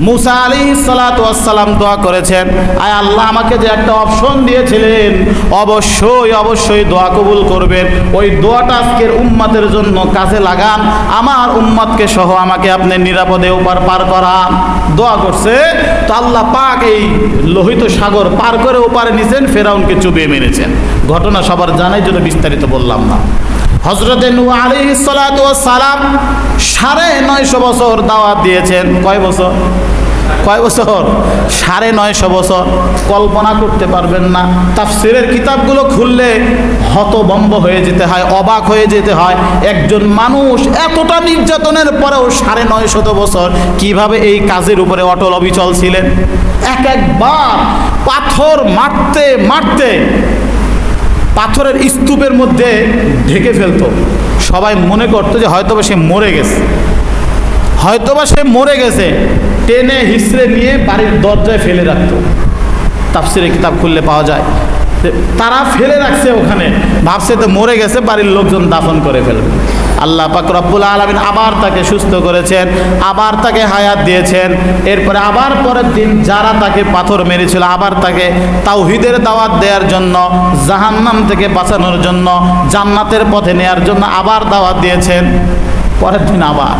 মূসা আলাইহিস সালাতু ওয়াস সালাম দোয়া করেছেন, আয় আল্লাহ আমাকে যে একটা অপশন দিয়েছিলেন, অবশ্যই অবশ্যই দোয়া কবুল করবেন। ওই দোয়াটা আজকের উম্মতের জন্য কাজে লাগান, আমার উম্মতকে সহ আমাকে আপনি নিরাপদে ওপার পার করান। দোয়া করছে, তো আল্লাহ পাক এই লোহিত সাগর পার করে ওপারে নিয়েছেন, ফেরাউনকে চুবিয়ে মেরেছেন। ঘটনা সবার জানাই, জন্য বিস্তারিত বললাম না। হযরতে নূহ আলাইহিস সালাতু ওয়াস সালাম 950 বছর দাওয়াত দিয়েছেন। কয় বছর? 950 বছর। কল্পনা করতে পারবেন না, তাফসীরের কিতাবগুলো খুললে হতভম্ব হয়ে যেতে হয়, অবাক হয়ে যেতে হয়। একজন মানুষ এতটা নির্যাতনের পরেও 950 বছর কিভাবে এই কাজের উপরে অটল অবিচল ছিলেন। এক একবার পাথর মারতে মারতে পাথরের স্তূপের মধ্যে ঢেকে ফেলতো। সবাই মনে করতো যে হয়তোবা সে মরে গেছে, হয়তোবা সে মরে গেছে, টেনে হিসড়ে নিয়ে বাড়ির দরজায় ফেলে রাখতো। তাফসীরের কিতাব খুললে পাওয়া যায়, তারা ফেলে রাখছে ওখানে, ভাবছে তো মরে গেছে, বাড়ির লোকজন দাফন করে ফেলবে। আল্লাহ পাক রব্বুল আলামিন আবার তাকে সুস্থ করেছেন, আবার তাকে হায়াত দিয়েছেন। এরপরে আবার পরের দিন যারা তাকে পাথর মেরেছিল, আবার তাকে তাওহীদের দাওয়াত দেওয়ার জন্য, জাহান্নাম থেকে বাঁচানোর জন্য, জান্নাতের পথে নেয়ার জন্য আবার দাওয়াত দিয়েছেন। পরের দিন আবার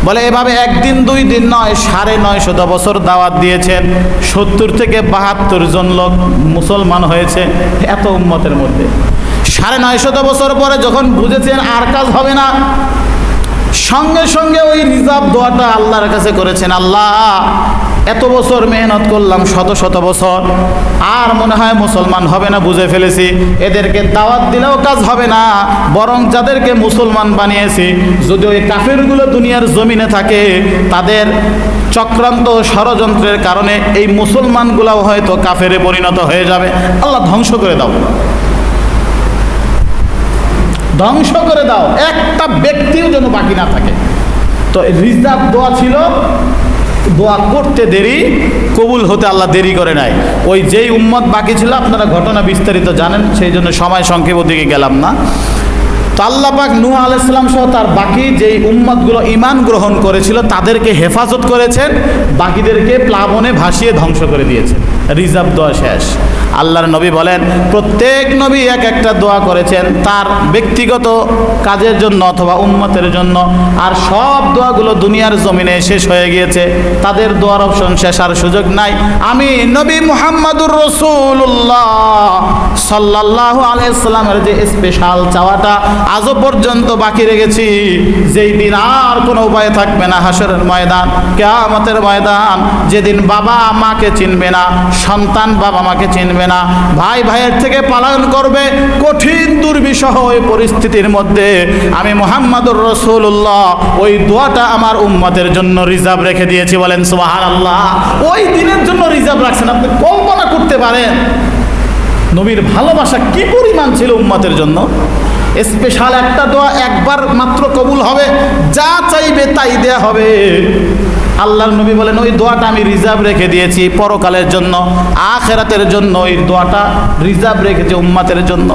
বলে এভাবে একদিন দুই দিন নয়, ৯৫০ বছর দাওয়াত দিয়েছেন। ৭০ থেকে ৭২ জন লোক মুসলমান হয়েছে এত উম্মতের মধ্যে। ৯৫০ বছর পরে যখন বুঝেছেন আর কাজ হবে না, সঙ্গে সঙ্গে ওই রিজার্ভ দোয়াটা আল্লাহর কাছে করেছেন, আল্লাহ এত বছর মেহনত করলাম, শত শত বছর, আর মনে হয় মুসলমান হবে না, বুঝে ফেলেছি এদেরকে দাওয়াত দিলেও কাজ হবে না, বরং যাদেরকে মুসলমান বানিয়েছি যদি ওই কাফেরগুলো দুনিয়ার জমিনে থাকে, তাদের চক্রান্ত ষড়যন্ত্রের কারণে এই মুসলমানগুলাও হয়তো কাফেরে পরিণত হয়ে যাবে, আল্লাহ ধ্বংস করে দাও, ধ্বংস করে দাও, একটা ব্যক্তিও যেন বাকি না থাকে। তো রিজার্ভ দোয়া ছিল, দোয়া করতে দেরি, কবুল হতে আল্লাহ দেরি করে নাই। ওই যেই উম্মত বাকি ছিল, আপনারা ঘটনা বিস্তারিত জানেন, সেই জন্য সময় সংক্ষেপ দিকে গেলাম না। তো আল্লাহ পাক নূহ আলাইহিস সালাম সহ তার বাকি যেই উম্মতগুলো ঈমান গ্রহণ করেছিল তাদেরকে হেফাজত করেছেন, বাকিদেরকে প্লাবনে ভাসিয়ে ধ্বংস করে দিয়েছেন। রিজার্ভ দোয়া শেষ। আল্লাহর নবী বলেন প্রত্যেক নবী এক একটা দোয়া করেছেন তার ব্যক্তিগত কাজের জন্য অথবা উম্মতের জন্য, আর সব দোয়াগুলো দুনিয়ার জমিনে শেষ হয়ে গিয়েছে, তাদের দোয়ার অপশন শেষ, আর সুযোগ নাই। আমি নবী মুহাম্মাদুর রাসূলুল্লাহ সাল্লাল্লাহু আলাইহি সাল্লামের যে স্পেশাল চাওয়াটা আজও পর্যন্ত বাকি রেখেছি, যেই দিন আর কোনো উপায় থাকবে না, হাসরের ময়দান, কিয়ামতের ময়দান, যেদিন বাবা মাকে চিনবে না, সন্তান বাবা মাকে চিনবে না, ভাই ভাইয়ের থেকে পালন করবে, কঠিন দুর্বিষহ ওই পরিস্থিতির মধ্যে আমি মুহাম্মাদুর রাসূলুল্লাহ ওই দোয়াটা আমার উম্মতের জন্য রিজার্ভ রেখে দিয়েছি। বলেন সুবহানাল্লাহ। ওই দিনের জন্য রিজার্ভ রাখছেন, আপনি কল্পনা করতে পারেন নবীর ভালোবাসা কি পরিমাণ ছিল উম্মতের জন্য। স্পেশাল একটা দোয়া একবার মাত্র কবুল হবে, যা চাইবে তাই দেয়া হবে। আল্লাহর নবী বলেন ওই দোয়াটা আমি রিজার্ভ রেখে দিয়েছি পরকালের জন্য, আখিরাতের জন্য ওই দোয়াটা রিজার্ভ রেখেছি উম্মতের জন্য।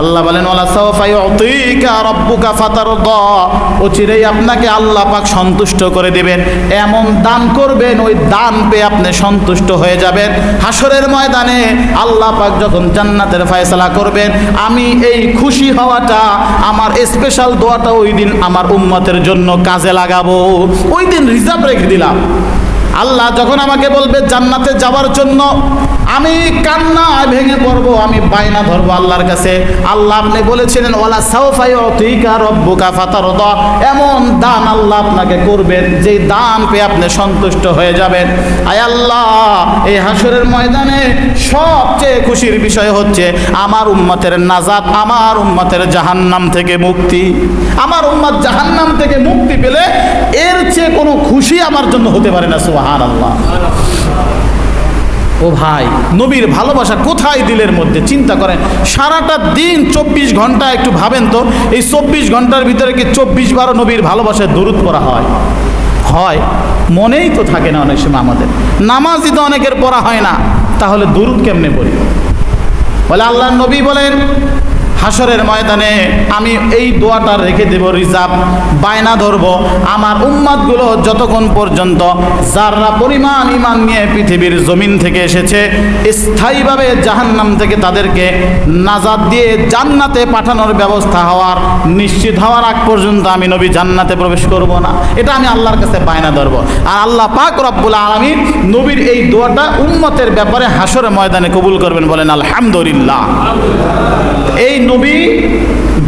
আল্লাহ বলেন ওয়ালা সাওফা ইউতিকা রাব্বুকা ফাতারদা, অচিরেই আপনাকে আল্লাহ পাক সন্তুষ্ট করে দিবেন, এমন দান করবেন ওই দান পেয়ে আপনি সন্তুষ্ট হয়ে যাবেন। হাসরের ময়দানে আল্লাহ পাক যখন জান্নাতের ফয়সালা করবেন, আমি এই খুশি হওয়াটা, আমার স্পেশাল দোয়াটা ওই দিন আমার উম্মতের জন্য কাজে লাগাবো, ওই দিন রিজার্ভ রেখে দিলাম। আল্লাহ যখন আমাকে বলবে জান্নাতে যাওয়ার জন্য, আমি কান্নায় ভেঙে পড়বো, আমি বায়না ধরবো আল্লাহর কাছে। আল্লাহ আপনি বলেছিলেন ওয়ালা সাওফা ইউতিকা রাব্বুকা ফাতারদা, এমন দান আল্লাহ আপনাকে করবেন যেই দান পেয়ে আপনি সন্তুষ্ট হয়ে যাবেন। আয় আল্লাহ, এই হাসরের ময়দানে সবচেয়ে খুশির বিষয় হচ্ছে আমার উম্মতের নাজাত, আমার উম্মতের জাহান্নাম থেকে মুক্তি। আমার উম্মত জাহান্নাম থেকে মুক্তি পেলে এর চেয়ে কোনো খুশি আমার জন্য হতে পারে না। সুবহানাল্লাহ। ও ভাই, নবীর ভালোবাসা কোথায় দিলের মধ্যে, চিন্তা করেন। সারাটা দিন 24 ঘন্টা, একটু ভাবেন তো, এই 24 ঘন্টার ভিতরে কি 24 বারও নবীর ভালোবাসায় দরুদ পড়া হয়? হয়, মনেই তো থাকে না অনেক সময় আমাদের। নামাজই তো অনেকের পড়া হয় না, তাহলে দরুদ কেমনে পড়ি? বলে আল্লাহ নবী বলেন হাসরের ময়দানে আমি এই দোয়াটা রেখে দেব রিজার্ভ, বায়না ধরবো আমার উম্মতগুলো যতক্ষণ পর্যন্ত যারা পরিমাণ ঈমান নিয়ে পৃথিবীর জমিন থেকে এসেছে, স্থায়ীভাবে জাহান্নাম থেকে তাদেরকে নাজাত দিয়ে জান্নাতে পাঠানোর ব্যবস্থা হওয়ার, নিশ্চিত হওয়ার আগ পর্যন্ত আমি নবী জান্নাতে প্রবেশ করব না। এটা আমি আল্লাহর কাছে বায়না ধরবো। আর আল্লাহ পাক রব্বুল আলামিন নবীর এই দোয়াটা উম্মতের ব্যাপারে হাসরের ময়দানে কবুল করবেন। বলেন আলহামদুলিল্লাহ। এই নবী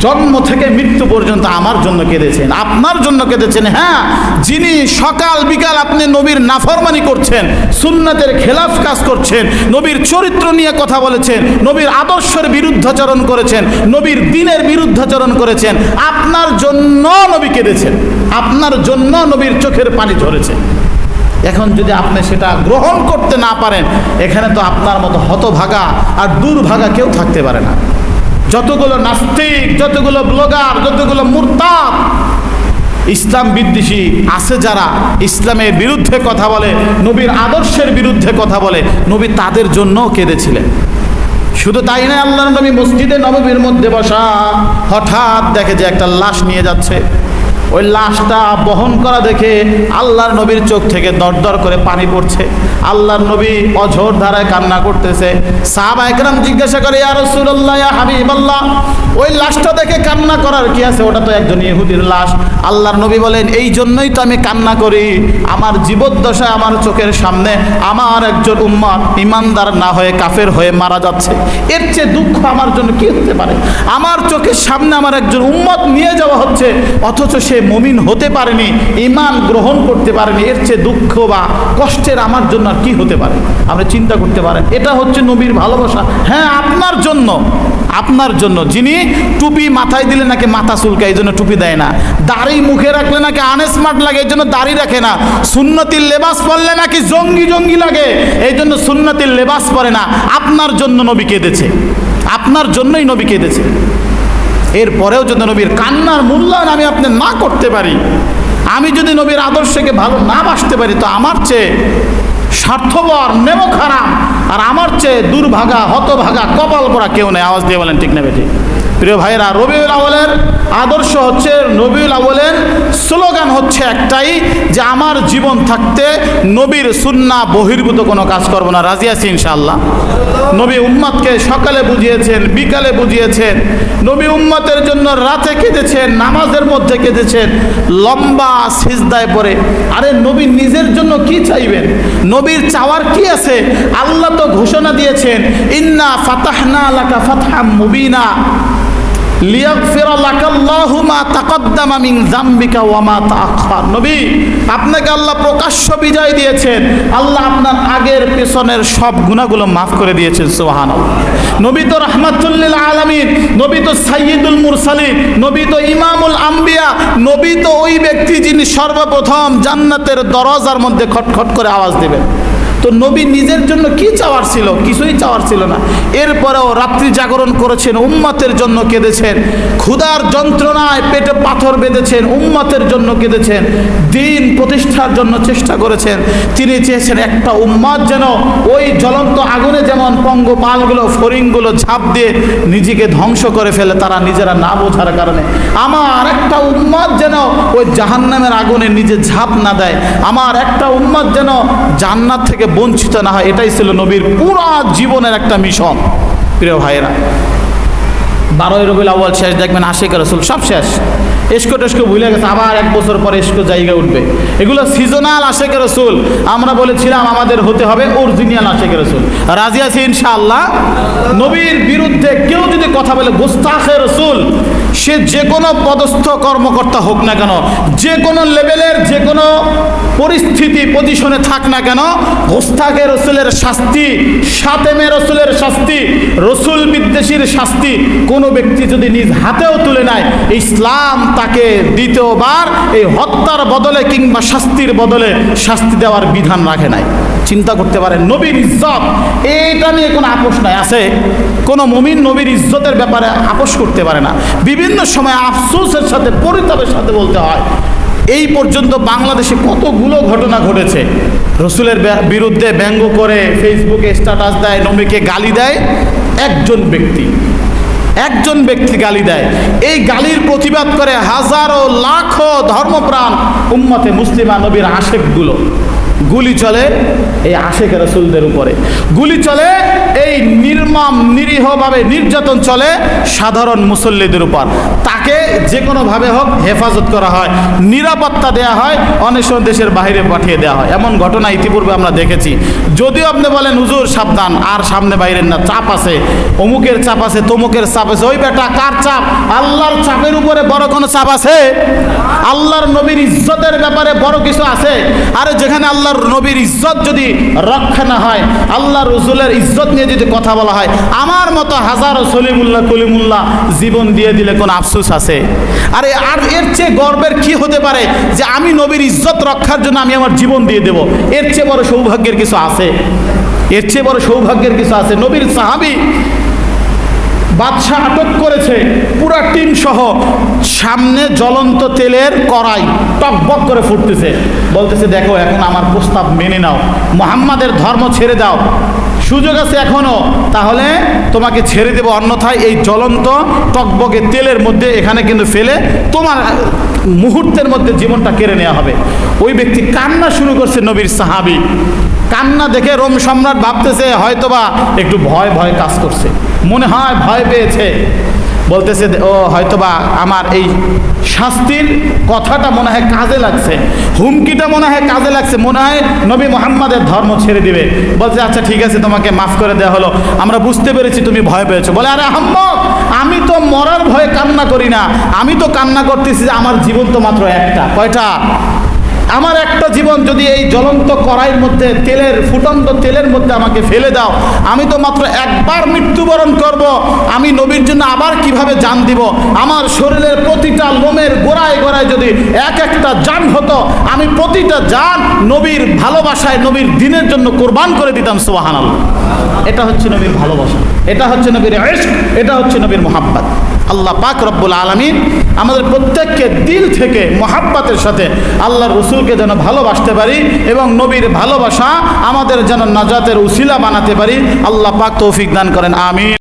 জন্ম থেকে মৃত্যু পর্যন্ত আমার জন্য কেঁদেছেন, আপনার জন্য কেঁদেছেন। হ্যাঁ, যিনি সকাল বিকাল আপনি নবীর নাফরমানি করছেন, সুন্নাতের খেলাফ কাজ করছেন, নবীর চরিত্র নিয়ে কথা বলেছেন, নবীর আদর্শের বিরুদ্ধাচরণ করেছেন, নবীর দ্বীনের বিরুদ্ধাচরণ করেছেন, আপনার জন্য নবী কেঁদেছেন, আপনার জন্য নবীর চোখের পানি ঝরেছে। এখন যদি আপনি সেটা গ্রহণ করতে না পারেন, এখানে তো আপনার মতো হতভাগা আর দুর্ভাগা কেউ থাকতে পারে না। যতগুলো নাস্তিক, যতগুলো ব্লগার, যতগুলো মুরতাদ, ইসলাম বিদ্বেষী আছে যারা ইসলামের বিরুদ্ধে কথা বলে, নবীর আদর্শের বিরুদ্ধে কথা বলে, নবী তাদের জন্যও কেঁদেছিলেন। শুধু তাই নয়, আল্লাহর নবী মসজিদে নববীর মধ্যে বসা, হঠাৎ দেখে যে একটা লাশ নিয়ে যাচ্ছে। ওই লাশটা বহন করা দেখে আল্লাহর নবীর চোখ থেকে দরদর করে পানি পড়ছে। আল্লাহর নবী অঝোর ধারায় কান্না করতেছে। সাহাবা একরাম জিজ্ঞাসা করে, ইয়া রাসূলুল্লাহ, ইয়া হাবিবাল্লাহ, ওই লাশটা দেখে কান্না করার কি আছে? ওটা তো একজন ইহুদির লাশ। আল্লাহর নবী বলেন, এই জন্যই তো আমি কান্না করি, আমার জীবদ্দশায় আমার চোখের সামনে আমার একজন উম্মত ইমানদার না হয়ে কাফের হয়ে মারা যাচ্ছে। এর চেয়ে দুঃখ আমার জন্য কি হতে পারে? আমার চোখের সামনে আমার একজন উম্মত নিয়ে যাওয়া হচ্ছে, অথচ সে মুমিন হতে পারেনি, ঈমান গ্রহণ করতে পারেনি। এর চেয়ে দুঃখ বা কষ্টের আমার জন্য আর কি হতে পারে? আপনি চিন্তা করতে পারেন। এটা হচ্ছে নবীর ভালোবাসা। হ্যাঁ, আপনার জন্য, আপনার জন্য। যিনি টুপি মাথায় দিলে নাকি মাথা চুলকায়, এই জন্য টুপি দেয় না। দাড়ি মুখে রাখলে নাকি আনস্মার্ট লাগে, এই জন্য দাড়ি রাখে না। সুন্নতির লেবাস পরলে নাকি জঙ্গি জঙ্গি লাগে, এই জন্য সুন্নতির লেবাস পরে না। আপনার জন্য নবী কেঁদেছে, আপনার জন্যই নবী কেঁদেছে। এরপরেও যদি নবীর কান্নার মূল্যায়ন আমি আপনি না করতে পারি, আমি যদি নবীর আদর্শকে ভালো না বাসতে পারি, তো আমার চেয়ে স্বার্থপর, নেমো খারাপ, আর আমার চেয়ে দুর্ভাগা, হতভাগা, কপাল পরা কেউ নেই। আওয়াজ দিয়ে বলেন ঠিক না বেঠিক? প্রিয় ভাইরা, রবিউল আউয়ালের আদর্শ হচ্ছে, রবিউল আউয়ালের স্লোগান হচ্ছে একটাই, যে আমার জীবন থাকতে নবীর সুন্নাহ বহির্ভূত কোনো কাজ করব না। রাজি আছি ইনশাআল্লাহ? নবী উম্মতকে সকালে বুঝিয়েছেন, বিকালে বুঝিয়েছেন, নবী উম্মতের জন্য রাতে কেঁদেছেন, নামাজের মধ্যে কেঁদেছেন, লম্বা সিজদায় পড়ে। আরে নবী নিজের জন্য কি চাইবেন? নবীর চাওয়ার কি আছে? আল্লাহ তো ঘোষণা দিয়েছেন, ইন্না ফাতাহনা লাকা ফাতহাম মুবিনা লিয়াগফির লাকাল্লাহু মা তাকদ্দামা মিন যামবিকা ওয়া মা তাআখার। নবী, আপনাকে আল্লাহ প্রকাশ্য বিজয় দিয়েছেন। আল্লাহ আপনার আগের পেছনের সব গুনাহগুলো মাফ করে দিয়েছেন। সুবহানাল্লাহ। নবী তো রাহমাতুল লিল আলামিন, নবী তো সাইয়্যিদুল মুরসালিন, নবী তো ইমামুল আম্বিয়া, নবী তো ওই ব্যক্তি যিনি সর্বপ্রথম জান্নাতের দরজার মধ্যে খটখট করে আওয়াজ দেবেন। তো নবী নিজের জন্য কি চাওয়ার ছিল? কিছুই চাওয়ার ছিল না। এরপরেও রাত্রি জাগরণ করেছেন, উম্মতের জন্য কেঁদেছেন, ক্ষুধার যন্ত্রণায় পেটে পাথর বেঁধেছেন, উম্মতের জন্য কেঁদেছেন, দিন প্রতিষ্ঠার জন্য চেষ্টা করেছেন। তিনি চেয়েছেন একটা উম্মত যেন ওই জ্বলন্ত আগুনে যেমন পঙ্গপালগুলো, ফড়িংগুলো ঝাঁপ দিয়ে নিজেকে ধ্বংস করে ফেলে, তারা নিজেরা না বোঝার কারণে, আমার একটা উম্মত যেন ওই জাহান্নামের আগুনে নিজে ঝাঁপ না দেয়, আমার একটা উম্মত যেন জান্নাত থেকে বঞ্চিত না হয়। এটাই ছিল নবীর পুরা জীবনের একটা মিশন। প্রিয় ভাইয়েরা, 12 রবিউল আউয়াল শেষ, দেখবেন আশিক রাসূল সব শেষ। এসকো টেস্কো ভুলে গেছে, আবার 1 বছর পরে এসকো জায়গা উঠবে। এগুলো সিজনাল আশিক রাসূল। আমরা বলেছিলাম আমাদের হতে হবে অরিজিনাল আশিক রাসূল। রাজি আছি ইনশাআল্লাহ? নবীর বিরুদ্ধে কেউ যদি কথা বলে, গোস্তাখে রাসূল, সে যে কোনো পদস্থ কর্মকর্তা হোক না কেন, যে কোনো লেভেলের, যে কোনো পরিস্থিতি পজিশনে থাক না কেন, গোস্তাখে রাসূলের শাস্তি, শাতেমে রাসূলের শাস্তি, রসুল বিদ্বেষীর শাস্তি কোনো ব্যক্তি যদি নিজ হাতেও তুলে নেয়, ইসলাম তাকে দ্বিতীয়বার এই হত্যার বদলে কিংবা শাস্তির বদলে শাস্তি দেওয়ার বিধান রাখে নাই। চিন্তা করতে পারেন, নবীর ইজ্জত, এটা নিয়ে কোনো আপোষ নাই। আছে কোনো মুমিন নবীর ইজ্জতের ব্যাপারে আপোষ করতে পারে না। বিভিন্ন সময় আফসোসের সাথে, পরিতাপের সাথে বলতে হয়, এই পর্যন্ত বাংলাদেশে কতগুলো ঘটনা ঘটেছে। রসুলের বিরুদ্ধে ব্যঙ্গ করে ফেসবুকে স্ট্যাটাস দেয়, নবীকে গালি দেয় একজন ব্যক্তি গালি দেয়। এই গালির প্রতিবাদ করে হাজারো লাখো ধর্মপ্রাণ উম্মতে মুসলিমা নবীর আশেকগুলো। গুলি চলে এই আশেক রাসূলদের উপরে, গুলি চলে এই নির্মম নিরীহভাবে নির্যাতন চলে সাধারণ মুসল্লিদের উপর। তাকে যে কোনোভাবে হোক হেফাজত করা হয়, নিরাপত্তা দেওয়া হয়, অনেক সময় দেশের বাইরে পাঠিয়ে দেওয়া হয়। এমন ঘটনা ইতিপূর্বে আমরা দেখেছি। যদিও আপনি বলেন হুজুর সাবধান, আর সামনে বাইরের না, চাপ আছে, অমুকের চাপ আছে, তমুকের চাপ আছে। ওই বেটা, কার চাপ? আল্লাহর চাপের উপরে বড় কোনো চাপ আছে? আল্লাহর নবীর ইজ্জতের ব্যাপারে বড় কিছু আছে? আরে যেখানে আল্লাহর নবীর ইজ্জত যদি রক্ষা না হয়, আল্লাহ রসুলের ইজ্জত নিয়ে যদি কথা বলা হয়, আমার মতো হাজারো সলিমুল্লাহ কলিমুল্লাহ জীবন দিয়ে দিলে কোন আফসোস আছে? আরে আর এর চেয়ে গর্বের কি হতে পারে যে আমি নবীর ইজ্জত রক্ষার জন্য আমি আমার জীবন দিয়ে দেব? এর চেয়ে বড় সৌভাগ্যের কিছু আছে? এর চেয়ে বড় সৌভাগ্যের কিছু আছে? নবীর সাহাবী বাদশাহ আটক করেছে পুরা টিম সহ, সামনে জ্বলন্ত তেলের কড়াই টকবক করে ফুটতেছে, বলতেছে দেখো এখন আমার প্রস্তাব মেনে নাও, মুহাম্মাদের ধর্ম ছেড়ে দাও, সুযোগ আছে এখনো, তাহলে তোমাকে ছেড়ে দেবো, অন্যথায় এই জ্বলন্ত টকবকে তেলের মধ্যে এখানে কিন্তু ফেলে তোমার মুহূর্তের মধ্যে জীবনটা কেড়ে নেওয়া হবে। ওই ব্যক্তি কান্না শুরু করছে, নবীর সাহাবী কান্না দেখে রোম সম্রাট ভাবতেছে হয়তোবা একটু ভয় ভয় কাজ করছে, মনে হয় ভয় পেয়েছে, বলতেছে ও হয়তোবা আমার এই শাস্তির কথাটা মনে হয় কাজে লাগছে, হুমকিটা মনে হয় কাজে লাগছে, মনে হয় নবী মুহাম্মাদের ধর্ম ছেড়ে দিবে। বলছে আচ্ছা ঠিক আছে, তোমাকে মাফ করে দেওয়া হলো, আমরা বুঝতে পেরেছি তুমি ভয় পেয়েছো। বলে আরে আহম্মক, আমি তো মরার ভয়ে কান্না করি না, আমি তো কান্না করতেছি যে আমার জীবন তো মাত্র একটা। কয়টা? আমার একটা জীবন, যদি এই জ্বলন্ত কড়াইয়ের মধ্যে তেলের ফুটন্ত তেলের মধ্যে আমাকে ফেলে দাও, আমি তো মাত্র একবার মৃত্যুবরণ করব, আমি নবীর জন্য আবার কিভাবে জান দিব? আমার শরীরের প্রতিটা লোমের গোড়ায় গোড়ায় যদি এক একটা জান হতো, আমি প্রতিটা জান নবীর ভালোবাসায় নবীর দ্বীনের জন্য কোরবান করে দিতাম। সুবহানাল্লাহ। এটা হচ্ছে নবীর ভালোবাসা, এটা হচ্ছে নবীর ইশক, এটা হচ্ছে নবীর মুহাব্বত। আল্লাহ পাক রব্বুল আলামিন আমাদের প্রত্যেককে দিল থেকে মুহাব্বতের সাথে আল্লাহর রাসূলকে যেন ভালোবাসতে পারি এবং নবীর ভালোবাসা আমাদের যেন নাজাতের উসিলা বানাতে পারি। আল্লাহ পাক তৌফিক দান করেন, আমিন।